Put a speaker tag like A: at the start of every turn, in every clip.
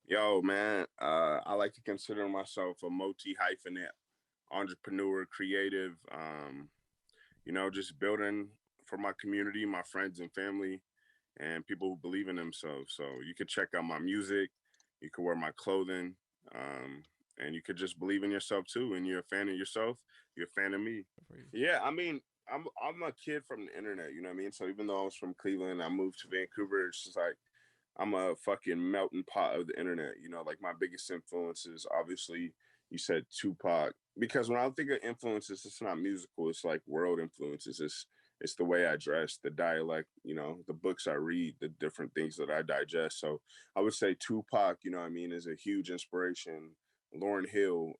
A: Yo, man, I like to consider myself a multi-hyphenate entrepreneur, creative, just building for my community, my friends and family, and people who believe in themselves. So you could check out my music, you could wear my clothing, and you could just believe in yourself too. And you're a fan of yourself, you're a fan of me.
B: For you.
A: Yeah, I mean, I'm a kid from the internet, you know what I mean? So even though I was from Cleveland, I moved to Vancouver. It's just like I'm a fucking melting pot of the internet. Like my biggest influences, obviously, you said Tupac. Because when I think of influences, it's not musical. It's like world influences. It's the way I dress, the dialect, the books I read, the different things that I digest. So I would say Tupac, you know what I mean, is a huge inspiration. Lauryn Hill,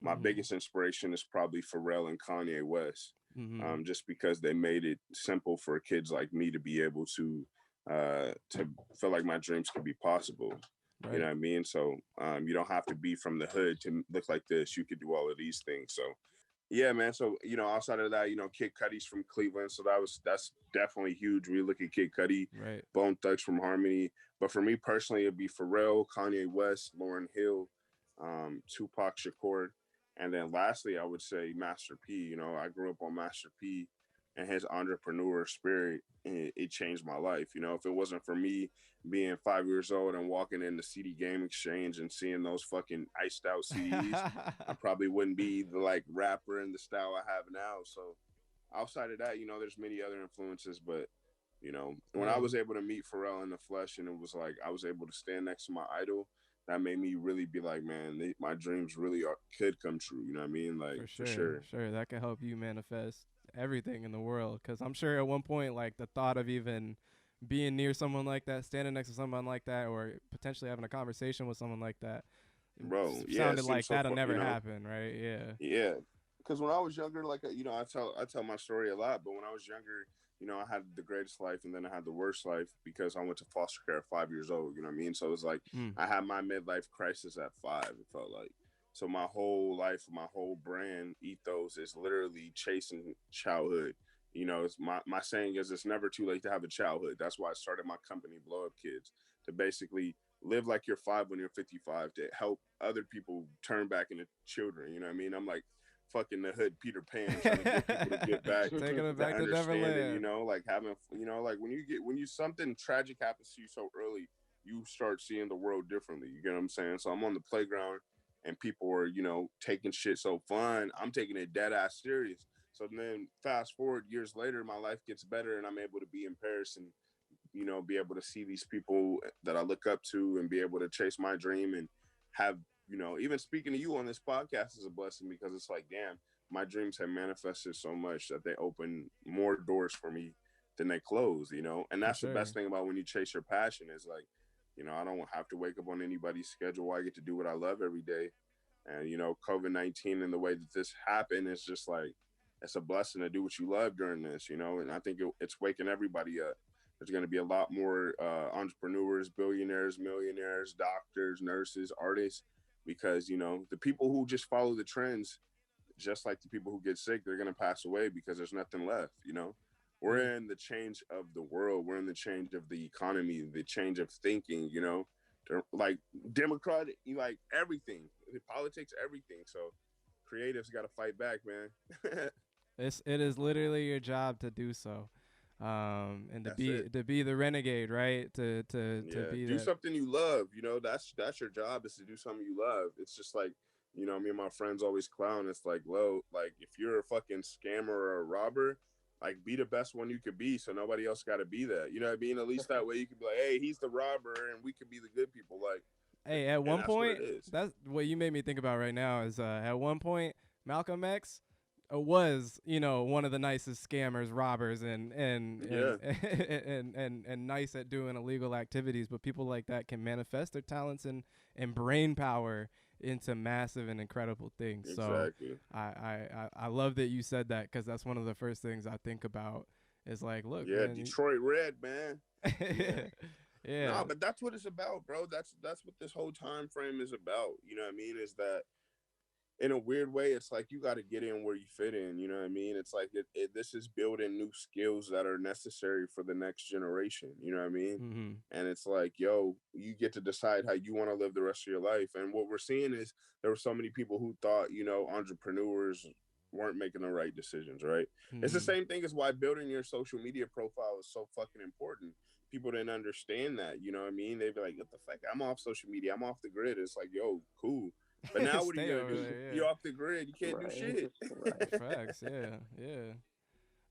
A: my
B: Mm-hmm.
A: biggest inspiration is probably Pharrell and Kanye West.
B: Mm-hmm.
A: Just because they made it simple for kids like me to be able to feel like my dreams could be possible. You know
B: Right.
A: what I mean? So you don't have to be from the hood to look like this. You could do all of these things. So yeah, man. So outside of that, Kid Cudi's from Cleveland, so that's definitely huge. We look at Kid Cudi,
B: Right.
A: Bone Thugs from Harmony. But for me personally, it'd be Pharrell, Kanye West, Lauryn Hill, Tupac Shakur, and then lastly, I would say Master P. I grew up on Master P and his entrepreneur spirit. It changed my life. If it wasn't for me being 5 years old and walking in the CD game exchange and seeing those fucking iced out CDs, I probably wouldn't be the like rapper and the style I have now. So outside of that, there's many other influences, but when I
B: Yeah.
A: was able to meet Pharrell in the flesh and it was like I was able to stand next to my idol, that made me really be like, man, my dreams really could come true. You know what I mean? Like
B: For
A: for
B: sure.
A: sure.
B: Sure. That can help you manifest everything in the world. Because I'm sure at one point, like the thought of even being near someone like that, standing next to someone like that, or potentially having a conversation with someone like that,
A: Bro, yeah, it
B: sounded
A: seems
B: like
A: so
B: that'll
A: far,
B: never happen, right? Yeah.
A: Yeah, because when I was younger, like I tell my story a lot, but when I was younger, I had the greatest life, and then I had the worst life because I went to foster care at 5 years old. You know what I mean? So it's like
B: Mm.
A: I had my midlife crisis at 5. It felt like so my whole life, my whole brand ethos is literally chasing childhood. It's my saying is it's never too late to have a childhood. That's why I started my company, Blow Up Kids, to basically live like you're 5 when you're 55 to help other people turn back into children. You know what I mean? I'm like fucking the hood Peter Pan trying to get people to get back
B: Taking it
A: to
B: back to
A: understanding,
B: Neverland.
A: like having, like when you something tragic happens to you so early, you start seeing the world differently. You get what I'm saying? So I'm on the playground and people are, taking shit so fun. I'm taking it dead ass serious. So then fast forward years later, my life gets better and I'm able to be in Paris and be able to see these people that I look up to and be able to chase my dream and have, even speaking to you on this podcast is a blessing because it's like, damn, my dreams have manifested so much that they open more doors for me than they close. And
B: For
A: that's the best
B: sure.
A: thing about when you chase your passion is like, I don't have to wake up on anybody's schedule. I get to do what I love every day. And, COVID-19 and the way that this happened is just like, it's a blessing to do what you love during this. And I think it's waking everybody up. There's going to be a lot more entrepreneurs, billionaires, millionaires, doctors, nurses, artists, because, the people who just follow the trends, just like the people who get sick, they're going to pass away because there's nothing left.
B: Yeah.
A: We're in the change of the world. We're in the change of the economy, the change of thinking. Like democratic, like everything, politics, everything. So creatives got to fight back, man.
B: It is literally your job to do so, and to
A: That's
B: be
A: it.
B: to be the renegade, right? To
A: Yeah,
B: be
A: do
B: that.
A: something you love. That's your job is to do something you love. It's just like me and my friends always clown. It's like, low, like if you're a fucking scammer or a robber, like be the best one you could be, so nobody else got to be that. You know what I mean? At least that way you could be like, hey, he's the robber, and we could be the good people. Like,
B: Hey, at
A: and
B: one
A: that's what
B: point,
A: it is.
B: that's what you made me think about right now. Is at one point Malcolm X was one of the nicest scammers, robbers,
A: Yeah,
B: and nice at doing illegal activities. But people like that can manifest their talents and brain power into massive and incredible things. So
A: exactly.
B: I love that you said that because that's one of the first things I think about. Is like, look,
A: Yeah,
B: man.
A: Detroit Red, man. Yeah.
B: Yeah.
A: No, but that's what it's about, bro. That's what this whole time frame is about. You know what I mean? Is that in a weird way, it's like you got to get in where you fit in. You know what I mean? It's like this is building new skills that are necessary for the next generation. You know what I mean?
B: Mm-hmm.
A: And it's like, yo, you get to decide how you want to live the rest of your life. And what we're seeing is there were so many people who thought, entrepreneurs weren't making the right decisions, right? It's the
B: Mm-hmm.
A: same thing as why building your social media profile is so fucking important. People didn't understand that, you know what I mean? They'd be like, what the fuck? I'm off social media. I'm off the grid. It's like, yo, cool. But now what are you
B: Stay
A: gonna
B: over
A: do?
B: there,
A: You're off the grid. You can't do
C: Right.
A: shit.
C: Right.
B: yeah. Facts, yeah,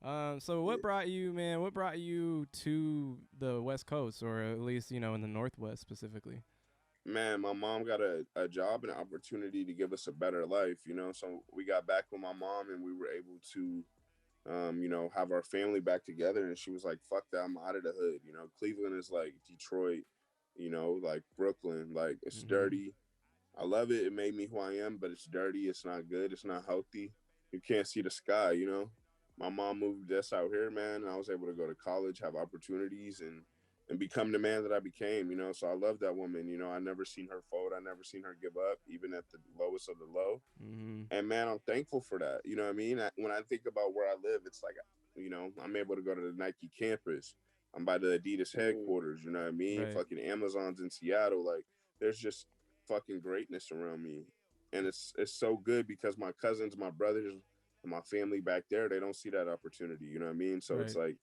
B: yeah. So
A: Yeah.
B: what brought you, man? What brought you to the West Coast, or at least in the Northwest specifically?
A: Man, my mom got a job and an opportunity to give us a better life, So we got back with my mom and we were able to have our family back together. And she was like, fuck that, I'm out of the hood. Cleveland is like Detroit, like Brooklyn. Like, it's
B: Mm-hmm.
A: dirty. I love it. It made me who I am, but it's dirty. It's not good. It's not healthy. You can't see the sky. My mom moved us out here, man, and I was able to go to college, have opportunities, and become the man that I became. So I love that woman. I never seen her fold. I never seen her give up, even at the lowest of the low.
B: Mm-hmm.
A: And man, I'm thankful for that. You know what I mean? When I think about where I live, it's like, I'm able to go to the Nike campus. I'm by the Adidas
C: Mm.
A: headquarters. You know what I mean?
B: Right.
A: Fucking Amazon's in Seattle. Like, there's just fucking greatness around me, and it's so good because my cousins, my brothers, and my family back there, they don't see that opportunity. You know what I mean? So it's
B: Right.
A: like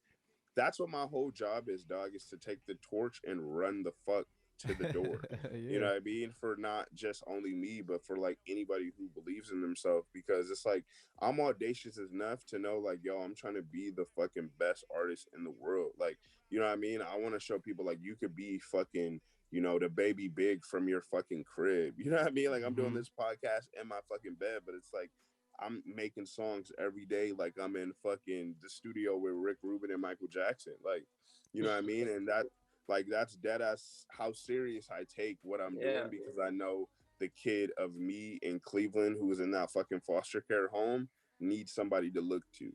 A: that's what my whole job is, dog, is to take the torch and run the fuck to the door. You know
B: Yeah.
A: what I mean? For not just only me, but for like anybody who believes in themselves. Because it's like I'm audacious enough to know, like, yo, I'm trying to be the fucking best artist in the world. Like, you know what I mean? I want to show people like you could be fucking, the baby big from your fucking crib. You know what I mean? Like I'm doing
B: Mm-hmm.
A: this podcast in my fucking bed, but it's like I'm making songs every day like I'm in fucking the studio with Rick Rubin and Michael Jackson. Like, you know what I mean? And that's dead ass how serious I take what I'm
C: Yeah.
A: doing because I know the kid of me in Cleveland who is in that fucking foster care home needs somebody to look to.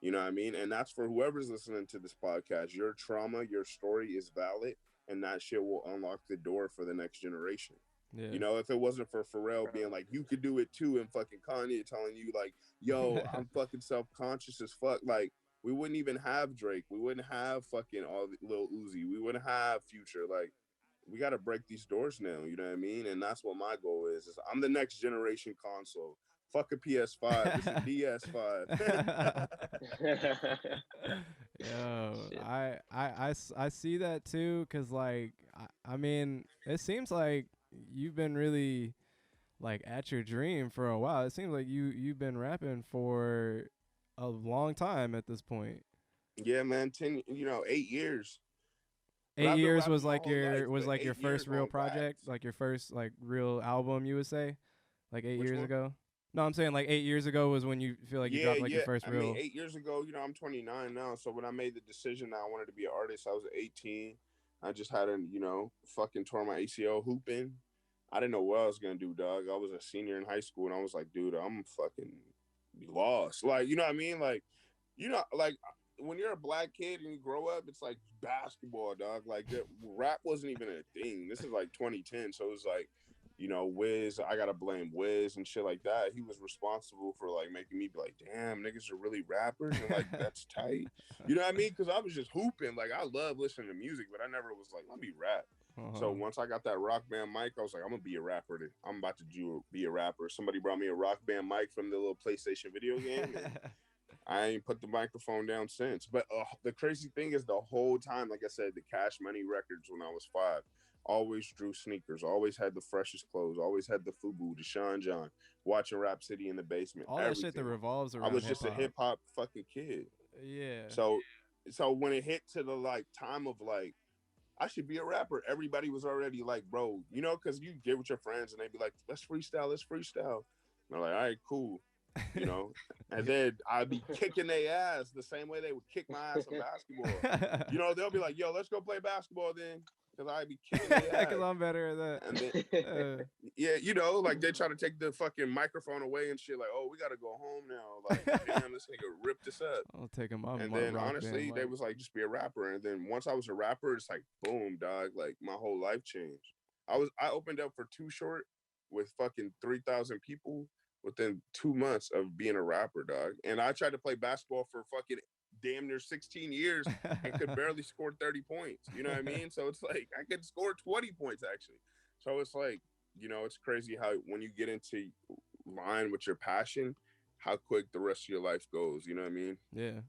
A: You know what I mean? And that's for whoever's listening to this podcast. Your trauma, your story is valid, and that shit will unlock the door for the next generation.
B: Yeah.
A: If it wasn't for Pharrell being like, you could do it too, and fucking Kanye telling you, like, yo, I'm fucking self conscious as fuck, like, we wouldn't even have Drake. We wouldn't have fucking all the Lil Uzi. We wouldn't have Future. Like, we got to break these doors now. You know what I mean? And that's what my goal is. I'm the next generation console. Fuck a PS5. It's a DS5.
B: Yo,
C: Shit.
B: I see that too, cause like I mean, it seems like you've been really like at your dream for a while. It seems like you've been rapping for a long time at this point.
A: Yeah, man. 8 years. But
B: Eight
A: I've been
B: years
A: rapping my whole life.
B: was
A: But
B: like your
A: 8 years
B: first real
A: on
B: project,
A: wax.
B: like your first like real album, you would say, like eight
A: Which
B: years
A: one?
B: ago. No, I'm saying like 8 years ago was when you feel like you
A: Yeah,
B: dropped like your
A: yeah.
B: first
A: I mean,
B: real.
A: 8 years ago, I'm 29 now. So when I made the decision that I wanted to be an artist, I was 18. I just had fucking tore my ACL hooping. I didn't know what I was gonna do, dog. I was a senior in high school, and I was like, dude, I'm fucking lost. Like, you know what I mean? Like when you're a black kid and you grow up, it's like basketball, dog. Like rap wasn't even a thing. This is like 2010, so it was like, Wiz. I gotta blame Wiz and shit like that. He was responsible for like making me be like, damn, niggas are really rappers and like that's tight. You know what I mean? Because I was just hooping. Like I love listening to music, but I never was like, let me rap. So
B: Uh-huh.
A: once I got that rock band mic, I was like, I'm gonna be a rapper. I'm about to be a rapper. Somebody brought me a rock band mic from the little PlayStation video game, and I ain't put the microphone down since. But the crazy thing is, the whole time, like I said, the Cash Money records when I was 5, always drew sneakers, always had the freshest clothes, always had the FUBU, the Sean John, watching Rap City in the basement,
B: All that shit that
A: everything.
B: revolves
A: I
B: around
A: was
B: hip
A: just a
B: hop.
A: hip hop fucking kid.
B: Yeah.
A: So when it hit to the like time of like I should be a rapper, everybody was already like, bro, because you get with your friends and they be like, let's freestyle, let's freestyle. And I'm like, all right, cool, you know. And then I'd be kicking their ass the same way they would kick my ass in basketball. They'll be like, yo, let's go play basketball then, because I'd be kicking their
B: Because
A: ass.
B: I'm better at that.
A: And then yeah, like they try to take the fucking microphone away and shit. Like, oh, we gotta go home now. Like, damn, this nigga ripped us up.
B: I'll take him on
A: And
B: my
A: then
B: rock band
A: honestly, they
B: mic.
A: was like, just be a rapper. And then once I was a rapper, it's like, boom, dog. Like my whole life changed. I opened up for Too Short with fucking 3,000 people. within 2 months of being a rapper, dog. And I tried to play basketball for fucking damn near 16 years and could barely score 30 points. You know what I mean? So it's like I could score 20 points actually. So it's like, it's crazy how when you get into line with your passion, how quick the rest of your life goes. You know what I mean?
B: Yeah.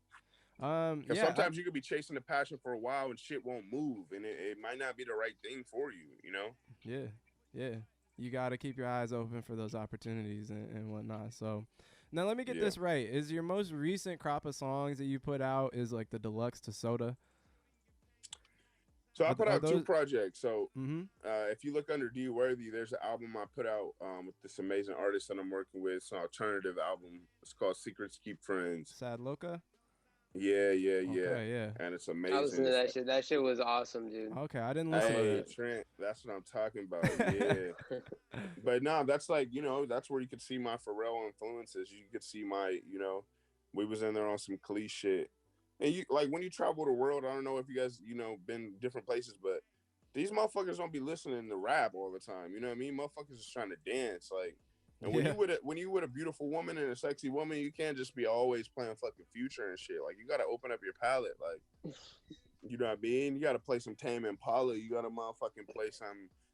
A: Because
B: Yeah.
A: sometimes you could be chasing the passion for a while and shit won't move, and it might not be the right thing for you. You know?
B: Yeah. Yeah. You got to keep your eyes open for those opportunities and whatnot. So now let me get
A: Yeah.
B: this right. Is your most recent crop of songs that you put out is like the deluxe to soda?
A: So I put
B: Are
A: out two
B: those?
A: projects. So
B: Mm-hmm.
A: if you look under D.Worthy, there's an album I put out with this amazing artist that I'm working with. It's an alternative album. It's called Secrets Keep Friends.
B: Sad Loca.
A: Yeah, yeah, yeah.
B: Okay. Yeah.
A: And it's
C: I
A: amazing.
C: listened to
A: It's
C: that shit. That shit was awesome, dude.
B: Okay. I didn't listen
A: hey
B: to
A: Trent, that's what I'm talking about.
B: that.
A: Yeah. But no, that's like, that's where you could see my Pharrell influences. You could see my, we was in there on some cliche. And you like when you travel the world, I don't know if you guys, been different places, but these motherfuckers don't be listening to rap all the time. You know what I mean? Motherfuckers is trying to dance. Like, and when
B: Yeah.
A: you with a beautiful woman and a sexy woman, you can't just be always playing fucking Future and shit. Like, you gotta open up your palette. Like, you know what I mean? You gotta play some Tame Impala. You gotta motherfucking play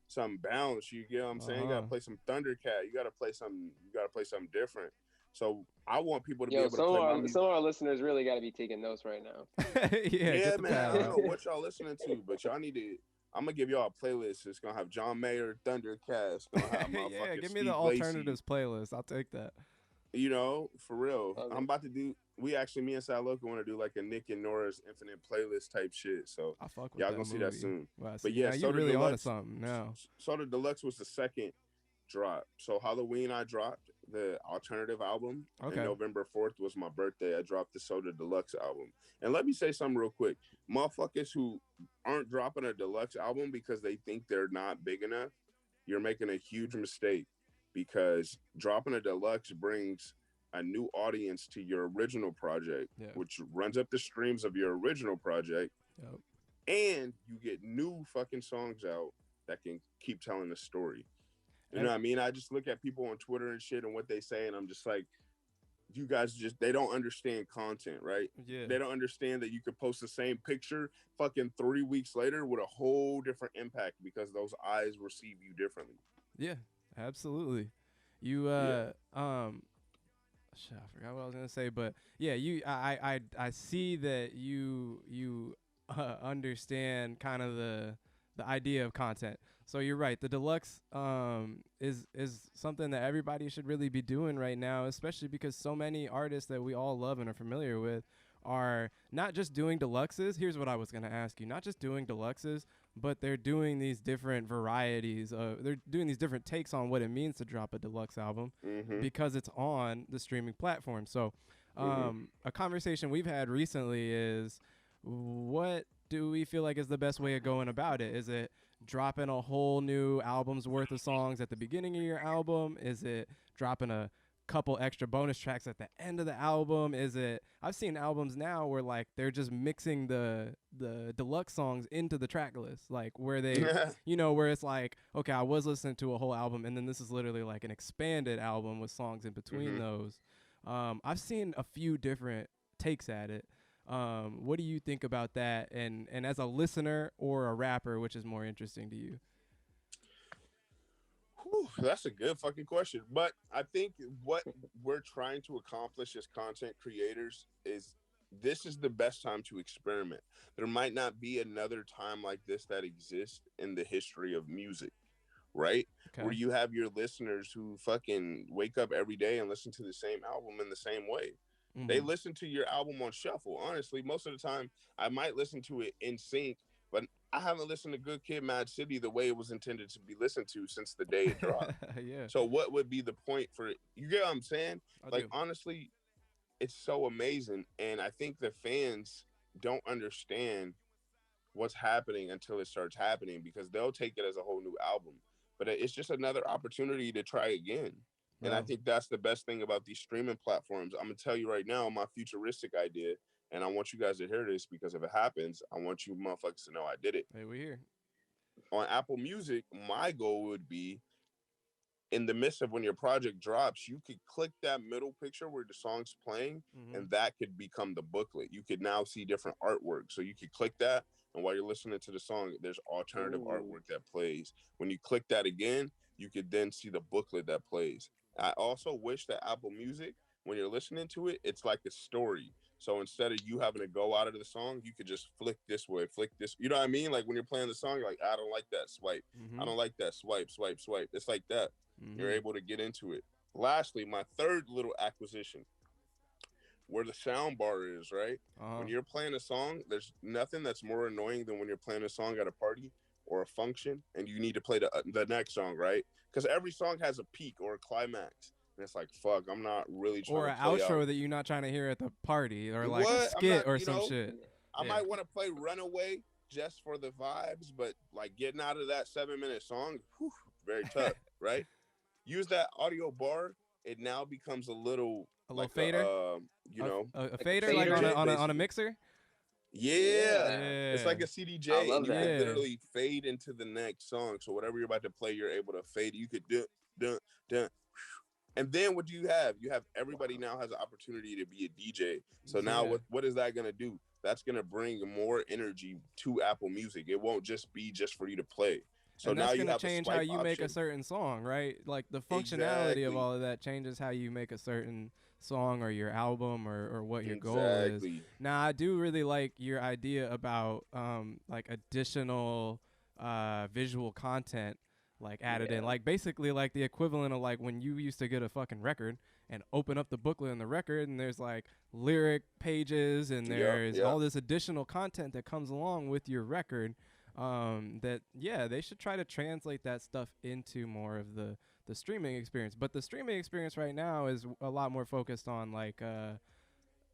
A: some Bounce. You get what I'm saying? You
B: Uh
A: gotta play some Thundercat. You gotta play some. You gotta play something different. So I want people to be
C: Yo,
A: able to play my music.
C: some of our listeners really got to be taking notes right now.
B: huh. Yeah.
A: Yeah,
B: Get the
A: man.
B: pad
A: I don't know
B: out.
A: what y'all listening to, but y'all need to. I'm gonna give y'all a playlist. It's gonna have John Mayer, Thundercat. It's gonna have
B: Yeah.
A: motherfucking
B: Give me the
A: Steve Lacy.
B: alternatives playlist. I'll take that.
A: For real.
C: Okay.
A: I'm about to do. We actually, me and Sal Loco want to do like a Nick and Nora's Infinite playlist type shit. So
B: I fuck with
A: y'all
B: that
A: gonna see that
B: movie.
A: soon.
B: Wow.
A: But
B: See,
A: yeah,
B: now you
A: Soda
B: really onto
A: Deluxe.
B: something now.
A: Soda Deluxe was the second drop. So Halloween, I dropped the alternative album, and
B: Okay.
A: November 4th was my birthday. I dropped the Soda Deluxe album. And let me say something real quick. Motherfuckers who aren't dropping a deluxe album because they think they're not big enough, you're making a huge mistake because dropping a deluxe brings a new audience to your original project,
B: Yeah.
A: which runs up the streams of your original project,
B: Yep.
A: and you get new fucking songs out that can keep telling the story. You know
B: And
A: what I mean? I just look at people on Twitter and shit and what they say, and I'm just like, you guys they don't understand content, right?
B: yeah.
A: They don't understand that you could post the same picture fucking 3 weeks later with a whole different impact because those eyes receive you differently.
B: Yeah. Absolutely. You
A: Yeah.
B: shit, I forgot what I was gonna say, but yeah, I see that you understand kind of the idea of content. So you're right. The deluxe is something that everybody should really be doing right now, especially because so many artists that we all love and are familiar with are not just doing deluxes. Here's what I was gonna ask you: not just doing deluxes, but they're doing these different varieties. They're doing these different takes on what it means to drop a deluxe album
A: Mm-hmm.
B: because it's on the streaming platform. So,
A: Mm-hmm.
B: a conversation we've had recently is, what do we feel like is the best way of going about it? Is it dropping a whole new album's worth of songs at the beginning of your album? Is it dropping a couple extra bonus tracks at the end of the album? Is it, I've seen albums now where like they're just mixing the deluxe songs into the track list, like where they, where it's like, okay, I was listening to a whole album and then this is literally like an expanded album with songs in between
A: Mm-hmm.
B: those. I've seen a few different takes at it. What do you think about that? And as a listener or a rapper, which is more interesting to you?
A: Whew, that's a good fucking question. But I think what we're trying to accomplish as content creators is this is the best time to experiment. There might not be another time like this that exists in the history of music, right? Where
B: Okay.
A: you have your listeners who fucking wake up every day and listen to the same album in the same way. They
B: Mm-hmm.
A: listen to your album on shuffle. Honestly, most of the time, I might listen to it in sync, but I haven't listened to Good Kid, Mad City the way it was intended to be listened to since the day it dropped.
B: Yeah,
A: So, what would be the point for it? You get what I'm saying?
B: I
A: Like,
B: do.
A: honestly, it's so amazing, and I think the fans don't understand what's happening until it starts happening because they'll take it as a whole new album. But it's just another opportunity to try again. And I
B: Wow.
A: think that's the best thing about these streaming platforms. I'm gonna tell you right now my futuristic idea, and I want you guys to hear this because if it happens, I want you motherfuckers to know I did it.
B: Hey, we here.
A: On Apple Music, my goal would be in the midst of when your project drops, you could click that middle picture where the song's playing,
B: Mm-hmm.
A: and that could become the booklet. You could now see different artwork. So you could click that, and while you're listening to the song, there's alternative artwork that plays. When you click that again, you could then see the booklet that plays. I also wish that Apple Music, when you're listening to it, it's like a story. So instead of you having to go out of the song, you could just flick this way, flick this. You know what I mean? Like when you're playing the song, you're like, I don't like that swipe.
B: Mm-hmm.
A: I don't like that swipe, swipe, swipe. It's like that. You're
B: Mm-hmm.
A: able to get into it. Lastly, my third little acquisition, where the sound bar is, right? When you're playing a song, there's nothing that's more annoying than when you're playing a song at a party or a function and you need to play the next song, right? Because every song has a peak or a climax. And it's like, fuck, I'm not really trying
B: Or
A: to
B: an
A: play
B: outro
A: out.
B: that you're not trying to hear at the party, or like a
A: What? I'm
B: skit
A: not,
B: or
A: you
B: some
A: know,
B: shit.
A: I
B: Yeah.
A: might want to play Runaway just for the vibes, but like getting out of that 7-minute song, whew, very tough, right? Use that audio bar. It now becomes a little like
B: fader,
A: you know,
B: a
C: Like a
B: fader, like
C: fader?
B: on a
A: basically.
B: mixer.
A: Yeah.
C: Yeah.
A: It's like
B: Yeah.
A: a
C: I
A: CDJ, and
C: love
A: you
C: that.
A: could
B: Yeah.
A: literally fade into the next song. So whatever you're about to play, you're able to fade. You could do, dun, dun. And then what do you have? You have everybody now has an opportunity to be a DJ. So now
B: Yeah.
A: what is that going to do? That's going to bring more energy to Apple Music. It won't just be just for you to play. So
B: And
A: now
B: that's
A: you
B: gonna
A: have a
B: change how
A: swipe
B: you make a
A: option.
B: certain song, right? Like the functionality of
A: Exactly.
B: all of that changes how you make a certain song or your album or what your goal is.
A: Exactly.
B: Now I do really like your idea about like additional visual content like added in.
C: Yeah.
B: Like basically like the equivalent of like when you used to get a fucking record and open up the booklet in the record and there's like lyric pages and
A: Yep.
B: there's
A: Yep.
B: all this additional content that comes along with your record. That yeah, they should try to translate that stuff into more of the streaming experience. But the streaming experience right now is a lot more focused on like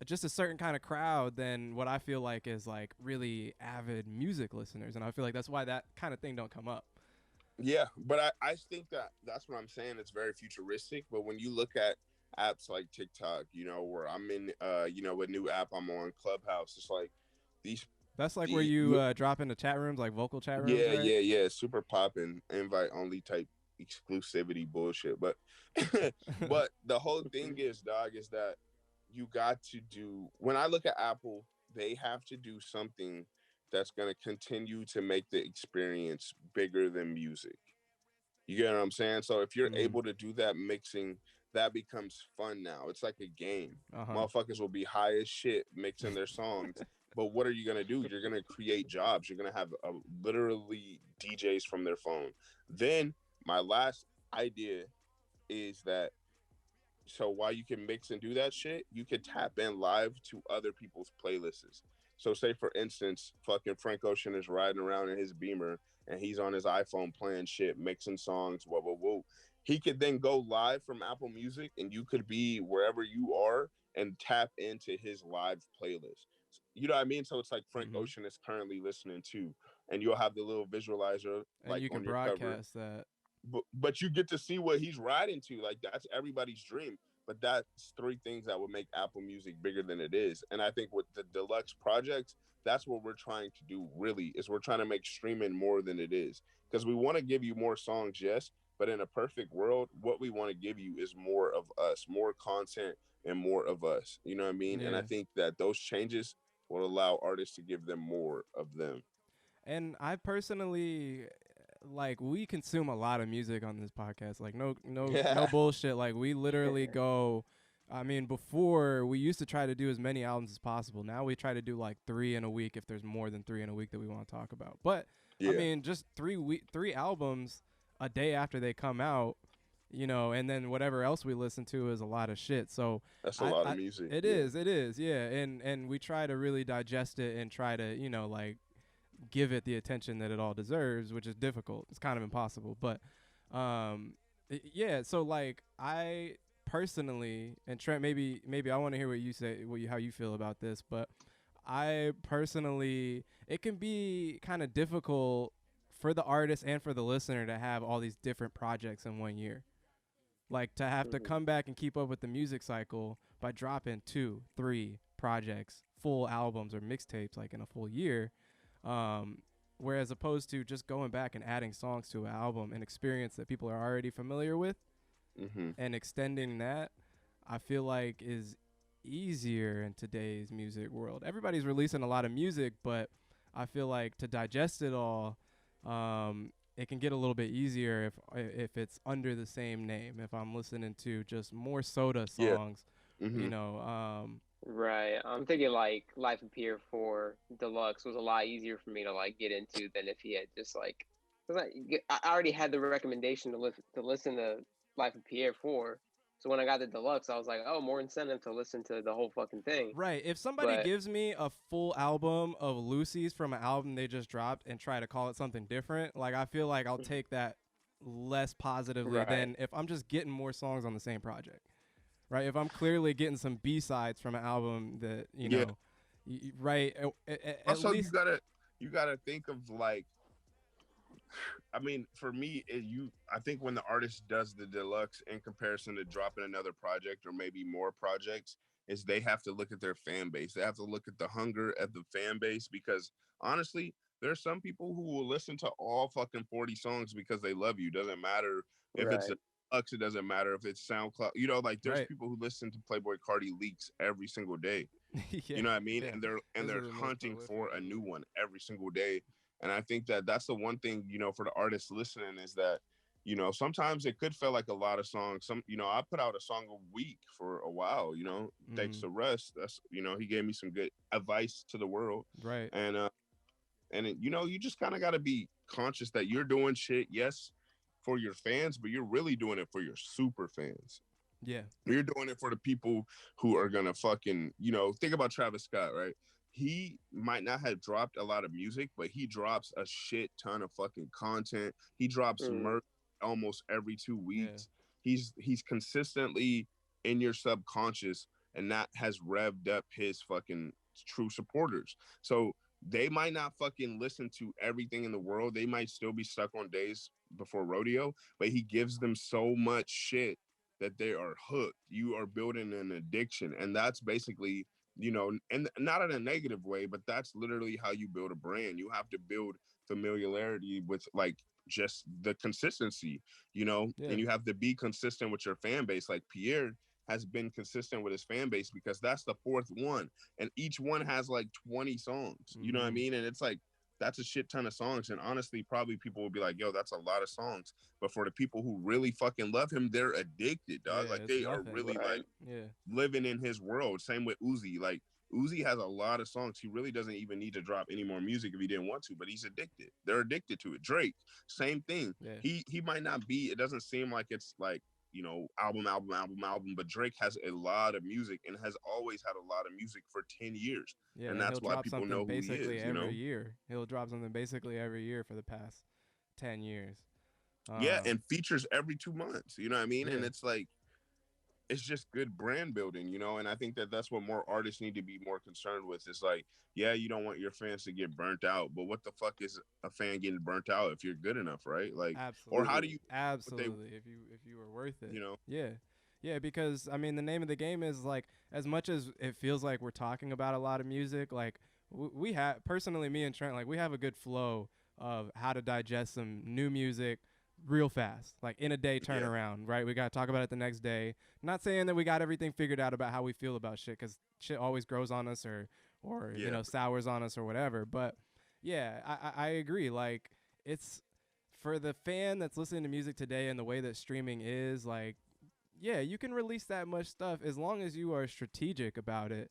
B: just a certain kind of crowd than what I feel like is like really avid music listeners, and I feel like that's why that kind of thing don't come up.
A: Yeah, but I think that that's what I'm saying. It's very futuristic. But when you look at apps like TikTok, you know, where I'm in, you know, a new app I'm on, Clubhouse, it's like these,
B: That's like where
A: the
B: you drop into chat rooms, like vocal chat rooms,
A: yeah,
B: right?
A: yeah, super popping, invite only type exclusivity bullshit. But but the whole thing is, dog, is that you got to do. When I look at Apple, they have to do something that's going to continue to make the experience bigger than music. You get what I'm saying? So if you're
B: Mm-hmm.
A: able to do that mixing, that becomes fun now. It's like a game.
B: Uh-huh.
A: Motherfuckers will be high as shit mixing their songs. But what are you gonna do? You're gonna create jobs. You're gonna have literally DJs from their phone. Then my last idea is that so while you can mix and do that shit, you can tap in live to other people's playlists. So say for instance, fucking Frank Ocean is riding around in his Beamer and he's on his iPhone playing shit, mixing songs, whoa, whoa, whoa. He could then go live from Apple Music and you could be wherever you are and tap into his live playlist. You know what I mean? So it's like Frank
B: Mm-hmm.
A: Ocean is currently listening to, and you'll have the little visualizer
B: And
A: like
B: you can
A: on your cover,
B: broadcast that.
A: but you get to see what he's riding to. Like that's everybody's dream. But that's three things that would make Apple Music bigger than it is. And I think with the deluxe projects, that's what we're trying to do. Really, is we're trying to make streaming more than it is because we want to give you more songs, yes. But in a perfect world, what we want to give you is more of us, more content, and more of us. You know what I mean? And I
B: Yeah.
A: think that those changes will allow artists to give them more of them.
B: And I personally like we consume a lot of music on this podcast. Like no
A: Yeah.
B: bullshit. Like we literally go I mean, before we used to try to do as many albums as possible. Now we try to do like 3 in a week if there's more than 3 in a week that we want to talk about. But I
A: Yeah.
B: mean, just 3 albums a day after they come out, you know, and then whatever else we listen to is a lot of shit. So
A: That's a lot of music.
B: it
A: Yeah.
B: is, yeah. And we try to really digest it and try to, you know, like give it the attention that it all deserves, which is difficult. It's kind of impossible, but yeah. So like I personally, and Trent, maybe I want to hear what you say, how you feel about this, but I personally, it can be kind of difficult for the artist and for the listener to have all these different projects in one year. Like to have to come back and keep up with the music cycle by dropping 2, 3 projects, full albums or mixtapes like in a full year. Um, Whereas opposed to just going back and adding songs to an album, an experience that people are already familiar with,
A: Mm-hmm.
B: and extending that, I feel like is easier in today's music world. Everybody's releasing a lot of music, but I feel like to digest it all, it can get a little bit easier if it's under the same name. If I'm listening to just more Soda
A: Yeah.
B: songs,
A: Mm-hmm.
B: you know,
C: Right. I'm thinking like Life of Pierre 4 Deluxe was a lot easier for me to like get into than if he had just like, cause I already had the recommendation to listen to Life of Pierre 4. So when I got the deluxe, I was like, oh, more incentive to listen to the whole fucking thing.
B: right. If somebody
C: But
B: gives me a full album of Lucy's from an album they just dropped and try to call it something different, like I feel like I'll take that less positively
C: right,
B: than if I'm just getting more songs on the same project. Right? If I'm clearly getting some B-sides from an album that, you
A: Yeah.
B: know, right, at
A: Also,
B: least
A: you gotta think of like, I mean, for me, I think when the artist does the deluxe in comparison to dropping another project or maybe more projects, is they have to look at their fan base. They have to look at the hunger at the fan base because honestly, there's some people who will listen to all fucking 40 songs because they love you. Doesn't matter if it's
C: right.
A: a deluxe, it doesn't matter if it's SoundCloud. You know, like there's
B: right.
A: people who listen to Playboy Cardi leaks every single day.
B: Yeah.
A: You know what I mean?
B: Yeah.
A: And
B: Those
A: they're
B: are the most
A: hunting
B: prolific.
A: for a new one every single day. And I think that that's the one thing, you know, for the artists listening is that, you know, sometimes it could feel like a lot of songs. You know, I put out a song a week for a while, you know, thanks
B: Mm,
A: to Russ. That's, you know, he gave me some good advice to the world.
B: right.
A: And, you know, you just kind of got to be conscious that you're doing shit, yes, for your fans, but you're really doing it for your super fans.
B: Yeah.
A: You're doing it for the people who are gonna fucking, you know, think about Travis Scott, right? He might not have dropped a lot of music, but he drops a shit ton of fucking content. He drops
C: Mm,
A: merch almost every two
B: Yeah.
A: weeks. He's consistently in your subconscious, and that has revved up his fucking true supporters. So they might not fucking listen to everything in the world. They might still be stuck on Days Before Rodeo, but he gives them so much shit that they are hooked. You are building an addiction. And that's basically, you know, and not in a negative way, but that's literally how you build a brand. You have to build familiarity with like just the consistency, you know,
B: Yeah.
A: and you have to be consistent with your fan base. Like Pierre has been consistent with his fan base because that's the fourth one. And each one has like 20 songs. You know what I
B: Mm-hmm.
A: mean? And it's like that's a shit ton of songs. And honestly, probably people will be like, yo, that's a lot of songs. But for the people who really fucking love him, they're addicted, dog.
B: Yeah.
A: Like
B: It's
A: they are
B: nothing.
A: really
C: right.
A: like
B: Yeah.
A: living in his world. Same with Uzi. Like Uzi has a lot of songs. He really doesn't even need to drop any more music if he didn't want to, but he's addicted. They're addicted to it. Drake, same thing.
B: Yeah.
A: He might not be, it doesn't seem like it's like, you know, album, but Drake has a lot of music and has always had a lot of music for 10 years.
B: Yeah.
A: And
B: And he'll
A: that's why
B: drop
A: people
B: something
A: know who he
B: basically
A: is, you
B: every
A: know?
B: year. He'll drop something basically every year for the past 10 years.
A: Yeah,
B: Um,
A: and features every 2 months, you know what I mean? And
B: yeah.
A: it's like, it's just good brand building, you know. And I think that that's what more artists need to be more concerned with. Is like, yeah, you don't want your fans to get burnt out, but what the fuck is a fan getting burnt out if you're good enough, right? Like, or how do
B: Absolutely.
C: Hmm.
A: you what they,
B: Absolutely. If you were worth it.
A: you know?
B: Yeah. Yeah, because I mean the name of the game is like as much as it feels like we're talking about a lot of music, like we have personally me and Trent like we have a good flow of how to digest some new music real fast, like in a day
A: Yeah,
B: turnaround, right? We got to talk about it the next day. Not saying that we got everything figured out about how we feel about shit cuz shit always grows on us or you
A: yeah,
B: know sours on us or whatever, but yeah, I agree like it's for the fan that's listening to music today and the way that streaming is, like, yeah, you can release that much stuff as long as you are strategic about it.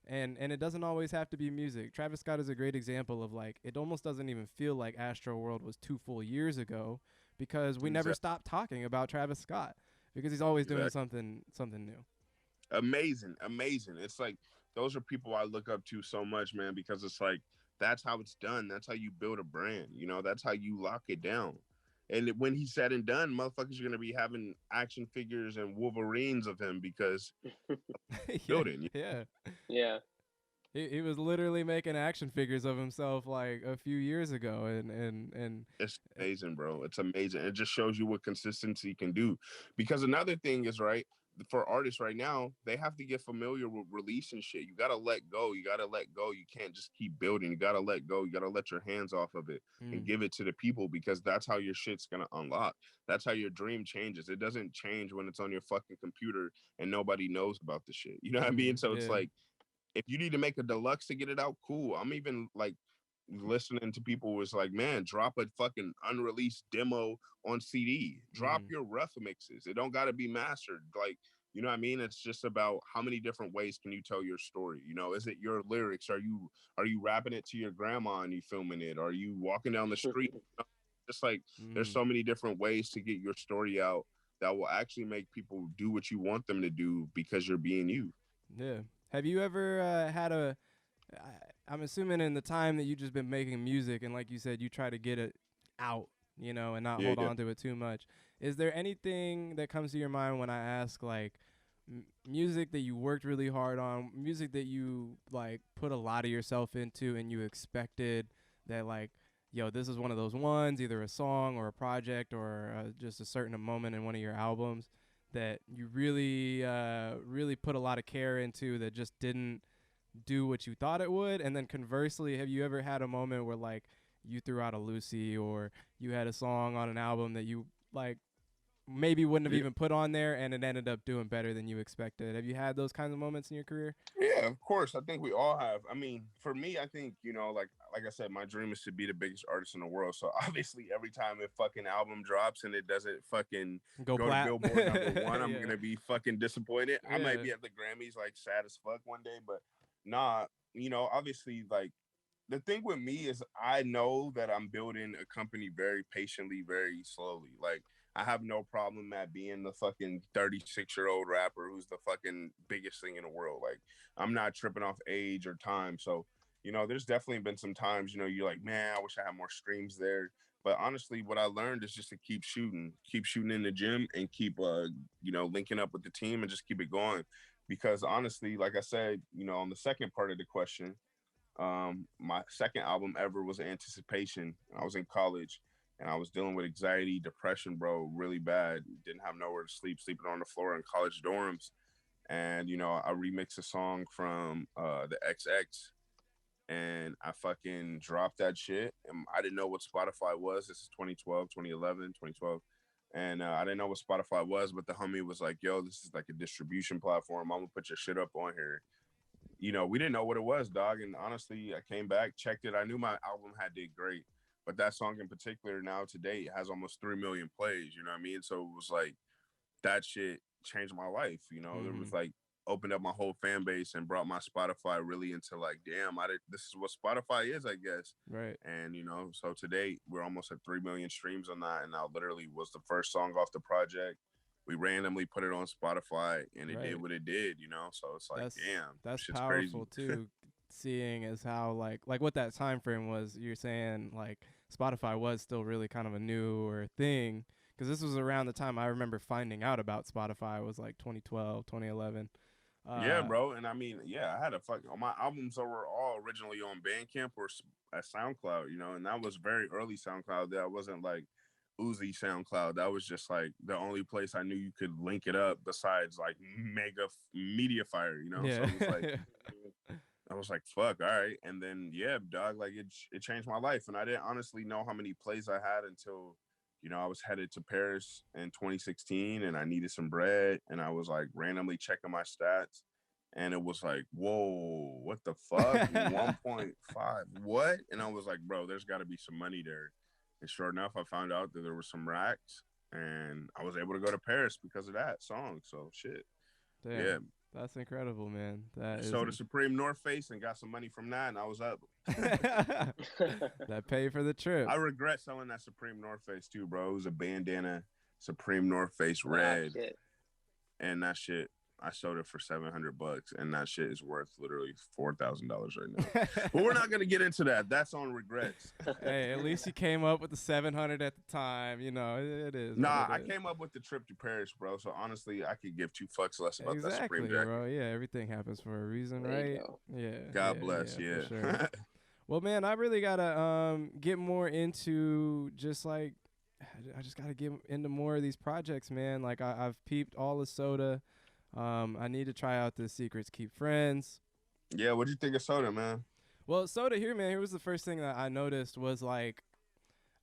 B: And it doesn't always have to be music. Travis Scott is a great example of like it almost doesn't even feel like Astro World was 2 full years ago because we never
A: exactly,
B: stopped talking about Travis Scott because he's always doing
A: exactly.
B: something new.
A: Amazing, amazing. It's like those are people I look up to so much, man, because it's like that's how it's done. That's how you build a brand. You know, that's how you lock it down. And when he's said and done, motherfuckers are gonna be having action figures and Wolverines of him because
B: Yeah,
A: building.
B: yeah.
C: Yeah.
B: He was literally making action figures of himself like a few years ago and
A: It's amazing, bro. It's amazing. It just shows you what consistency can do. Because another thing is, right, for artists right now, they have to get familiar with releasing shit. You gotta let go. You gotta let go. You can't just keep building. You gotta let go. You gotta let your hands off of it and give it to the people, because that's how your shit's gonna unlock. That's how your dream changes. It doesn't change when it's on your fucking computer and nobody knows about the shit. You know what I mean? So it's like, if you need to make a deluxe to get it out, cool. I'm even like listening to people was like, man, drop a fucking unreleased demo on CD. Drop your rough mixes. It don't gotta be mastered. Like, you know what I mean? It's just about how many different ways can you tell your story. You know, is it your lyrics? Are you rapping it to your grandma and you filming it? Are you walking down the street? Just like, there's so many different ways to get your story out that will actually make people do what you want them to do because you're being you.
B: Yeah. Have you ever had a? I'm assuming in the time that you just been making music, and like you said, you try to get it out, you know, and not hold on to it too much. Is there anything that comes to your mind when I ask, like, music that you worked really hard on, music that you like put a lot of yourself into, and you expected that, like, yo, this is one of those ones, either a song or a project or just a certain moment in one of your albums that you really, really put a lot of care into that just didn't do what you thought it would? And then conversely, have you ever had a moment where like you threw out a Lucy, or you had a song on an album that you like maybe wouldn't have even put on there and it ended up doing better than you expected? Have you had those kinds of moments in your career?
A: Yeah, of course. I think we all have. I mean, for me, I think, you know, like I said, my dream is to be the biggest artist in the world. So obviously every time a fucking album drops and it doesn't fucking go to Billboard #1, I'm gonna be fucking disappointed. I might be at the Grammys like sad as fuck one day, but nah, you know, obviously, like, the thing with me is I know that I'm building a company very patiently, very slowly. Like, I have no problem at being the fucking 36-year-old rapper who's the fucking biggest thing in the world. Like, I'm not tripping off age or time. So, you know, there's definitely been some times, you know, you're like, man, I wish I had more streams there. But honestly, what I learned is just to keep shooting in the gym, and keep, you know, linking up with the team and just keep it going. Because honestly, like I said, you know, on the second part of the question, my second album ever was Anticipation. I was in college and I was dealing with anxiety, depression, bro, really bad. Didn't have nowhere to sleep, sleeping on the floor in college dorms. And, you know, I remixed a song from the XX, and I fucking dropped that shit. And I didn't know what Spotify was. This is 2012, 2011, 2012. And I didn't know what Spotify was, but the homie was like, yo, this is like a distribution platform. I'm gonna put your shit up on here. You know, we didn't know what it was, dog. And honestly, I came back, checked it. I knew my album had did great, but that song in particular now today has almost 3 million plays. You know what I mean? So it was like, that shit changed my life. You know, there was like, opened up my whole fan base and brought my Spotify really into like, damn, this is what Spotify is, I guess.
B: Right.
A: And, you know, so today we're almost at 3 million streams on that. And now literally was the first song off the project. We randomly put it on Spotify and it did what it did, you know? So it's like, damn,
B: that's
A: shit's
B: powerful
A: crazy.
B: too. Seeing as how like what that time frame was, you're saying like Spotify was still really kind of a newer thing, because this was around the time I remember finding out about Spotify. It was like 2012, 2011.
A: Yeah, bro. And I mean, yeah, I had a my albums that were all originally on Bandcamp or at SoundCloud, you know, and that was very early SoundCloud. That wasn't like Uzi SoundCloud. That was just like the only place I knew you could link it up besides like Mega Media Fire, you know. So it was like, I was like, fuck, all right. And then, yeah, dog, like it changed my life. And I didn't honestly know how many plays I had until, you know, I was headed to Paris in 2016 and I needed some bread. And I was like randomly checking my stats. And it was like, whoa, what the fuck? 1.5, what? And I was like, bro, there's got to be some money there. And sure enough, I found out that there was some racks, and I was able to go to Paris because of that song. So shit.
B: Damn,
A: yeah.
B: That's incredible, man. That is
A: sold a Supreme North Face and got some money from that, and I was up.
B: That paid for the trip.
A: I regret selling that Supreme North Face too, bro. It was a bandana Supreme North Face red. And that shit, I sold it for $700, and that shit is worth literally $4,000 right now. But we're not gonna get into that. That's on regrets.
B: Hey, at least you came up with the 700 at the time. You know, it is.
A: Nah, I came up with the trip to Paris, bro. So honestly, I could give 2 fucks less about that Supreme jacket.
B: Bro. Yeah, everything happens for a reason, right? Yeah.
A: God bless. Yeah.
B: For sure. Well, man, I really gotta get more into just like, I just gotta get into more of these projects, man. Like I've peeped all the soda. I need to try out the Secrets Keep Friends.
A: Yeah, what do you think of Soda, man?
B: Well, Soda here, man. Here was the first thing that I noticed was like,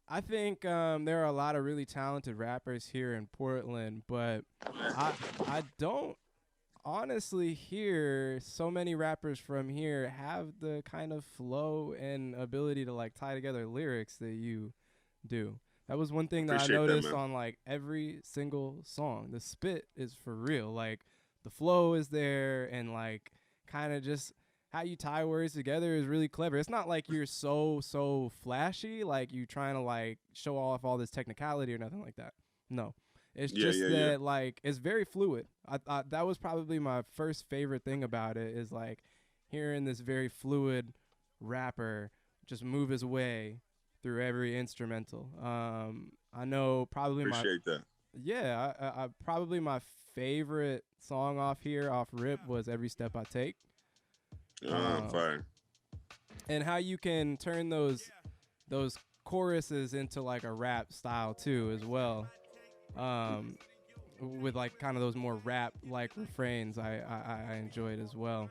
B: I think there are a lot of really talented rappers here in Portland, but I I don't honestly hear so many rappers from here have the kind of flow and ability to like tie together lyrics that you do. That was one thing that I
A: Appreciate that,
B: noticed
A: man.
B: on like every single song. The spit is for real. Like the flow is there and like kind of just how you tie words together is really clever. It's not like you're so flashy, like you trying to like show off all this technicality or nothing like that. No. It's
A: Yeah,
B: just
A: yeah, yeah.
B: that like it's very fluid. I thought that was probably my first favorite thing about it is like hearing this very fluid rapper just move his way through every instrumental. I know probably my
A: Appreciate that.
B: yeah, I probably my favorite song off here off rip was Every Step I Take.
A: I'm
B: Um,
A: fine.
B: and how you can turn those choruses into like a rap style too as well. Um, with like kind of those more rap like refrains I enjoyed as well.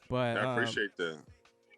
B: But
A: I appreciate that.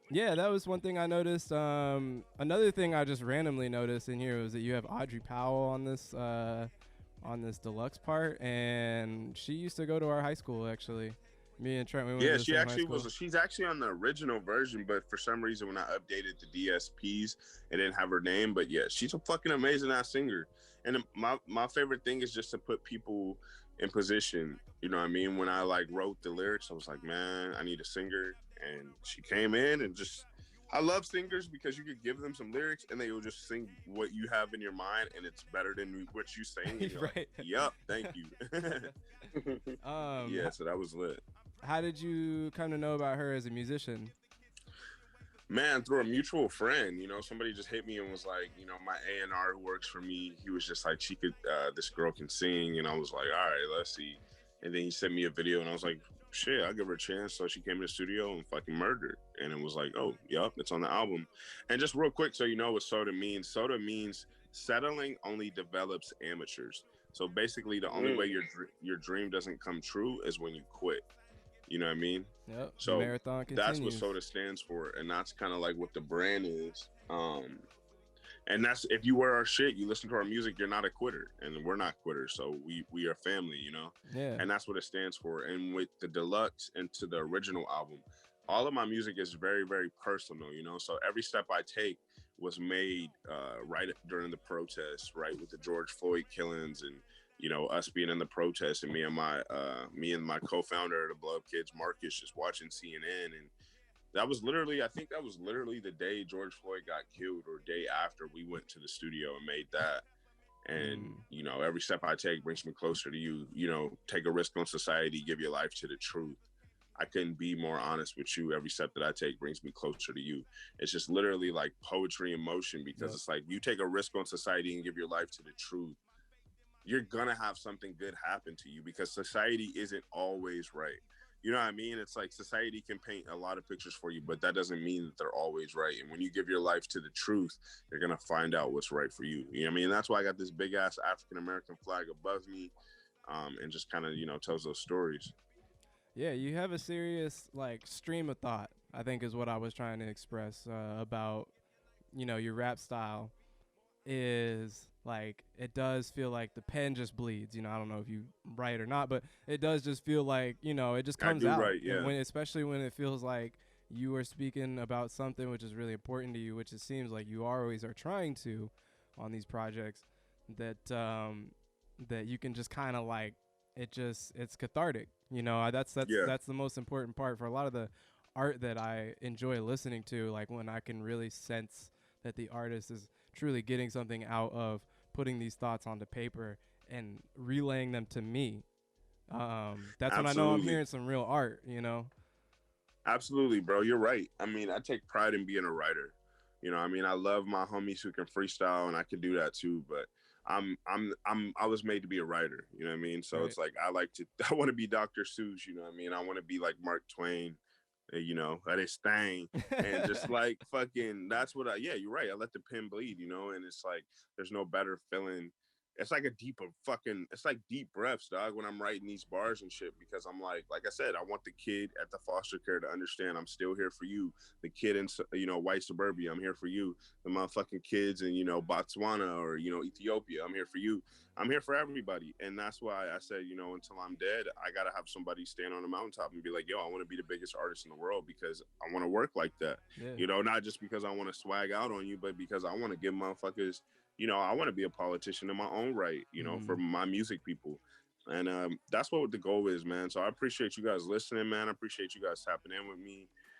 B: yeah, that was one thing I noticed. Another thing I just randomly noticed in here was that you have Audrey Powell on this deluxe part, and she used to go to our high school actually. Me and Trent, we went
A: Yeah,
B: to the
A: she
B: same high
A: actually
B: school.
A: was. She's actually on the original version, but for some reason, when I updated the DSPs, it didn't have her name. But yeah, she's a fucking amazing ass singer. And my favorite thing is just to put people in position. You know what I mean? When I like wrote the lyrics, I was like, man, I need a singer, and she came in and just. I love singers because you could give them some lyrics and they will just sing what you have in your mind, and it's better than what you sing. And you're
B: Right.
A: like, yep, thank you.
B: um,
A: Yeah, so that was lit.
B: how did you come to know about her as a musician?
A: Man, through a mutual friend, somebody just hit me and was like, my A&R who works for me, he was just like, this girl can sing. And I was like, all right, let's see. And then he sent me a video and I was like, shit, I'll give her a chance. So she came in the studio and fucking murdered. And it was like, oh, yep, it's on the album. And just real quick, so you know what soda means settling only develops amateurs. So basically the only way your dream doesn't come true is when you quit. You know what I mean?
B: Yep, the
A: So
B: marathon
A: that's what
B: continues.
A: soda stands for, and that's kind of like what the brand is. And that's if you wear our shit, you listen to our music, you're not a quitter, and we're not quitters. So we are family.
B: Yeah.
A: And that's what it stands for. And with the deluxe and to the original album, all of my music is very very personal. So every step I take was made right during the protests, right with the George Floyd killings and us being in the protest and me and my co-founder of the Blood Kids, Marcus, just watching CNN. And I think that was literally the day George Floyd got killed or day after we went to the studio and made that. And, every step I take brings me closer to you, take a risk on society, give your life to the truth. I couldn't be more honest with you. Every step that I take brings me closer to you. It's just literally like poetry in motion because
B: Yep.
A: it's like you take a risk on society and give your life to the truth, you're gonna have something good happen to you because society isn't always right. You know what I mean? It's like society can paint a lot of pictures for you, but that doesn't mean that they're always right. And when you give your life to the truth, you're gonna find out what's right for you. You know what I mean? That's why I got this big ass African American flag above me, and just kind of tells those stories.
B: Yeah, you have a serious like stream of thought, I think is what I was trying to express about, your rap style is like it does feel like the pen just bleeds. I don't know if you write or not, but it does just feel like, it just
A: I
B: comes
A: do
B: out.
A: right,
B: And
A: yeah.
B: when especially when it feels like you are speaking about something which is really important to you, which it seems like you always are trying to on these projects, that you can just kind of like it's cathartic.
A: Yeah,
B: That's the most important part for a lot of the art that I enjoy listening to, like when I can really sense that the artist is truly getting something out of putting these thoughts onto paper and relaying them to me. That's when I know I'm
A: absolutely.
B: hearing some real art.
A: Absolutely, bro. You're right. I mean, I take pride in being a writer. I mean, I love my homies who can freestyle and I can do that too, but I was made to be a writer, you know what I mean? So
B: Right.
A: it's like I want to be Dr. Seuss, you know what I mean? I want to be like Mark Twain, at his thing. And just like fucking that's what yeah, you're right. I let the pen bleed, and it's like there's no better feeling it's like a deeper fucking, it's like deep breaths, dog, when I'm writing these bars and shit, because I'm like I said, I want the kid at the foster care to understand I'm still here for you. The kid in, you know, white suburbia, I'm here for you. The motherfucking kids in, you know, Botswana or, you know, Ethiopia, I'm here for you. I'm here for everybody. And that's why I said, you know, until I'm dead, I got to have somebody stand on a mountaintop and be like, yo, I want to be the biggest artist in the world because I want to work like that.
B: Yeah.
A: You know, not just because I want to swag out on you, but because I want to give motherfuckers, you know, I want to be a politician in my own right, you know, for my music people. And that's what the goal is, man. So I appreciate you guys listening, man. I appreciate you guys tapping in with me.